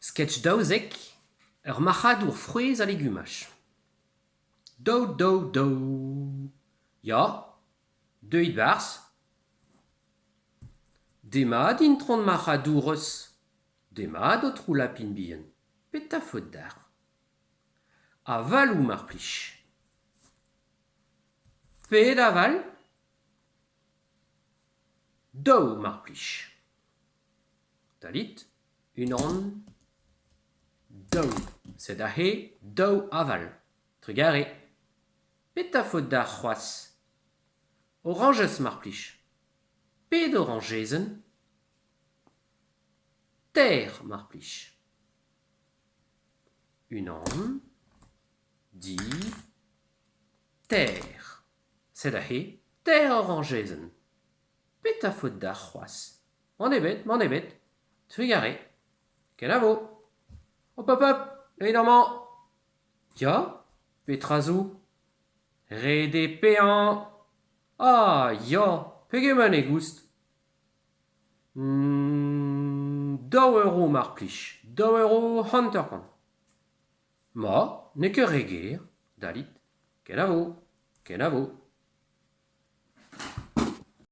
Sketch daouzek, ur machadour frouez a legumaj. Do. Ya, deuit bars. Demad intron machadour eus. Demad o trou lapin bihan. Peta faute d'ar. Aval ou mar plij. Pet aval. Do mar plij. Talit, unan. Do. C'est da he, do aval. Trugare. Peta faute d'ar c'hoaz. Oranges mar plij. Pet orangezen. Ter mar plij. Unan. Di. Ter. C'est da he, ter orangezen. Peta faute d'ar c'hoaz. Man ebet. Trugare. Kenavo. Hop, évidemment. Ya, petrazou. Rede pean. Ah, ya, pegeman e goust. 2 euro mar plij. 2 euro hanterkant. Ma, ne ket reger, dalit. Kenavo.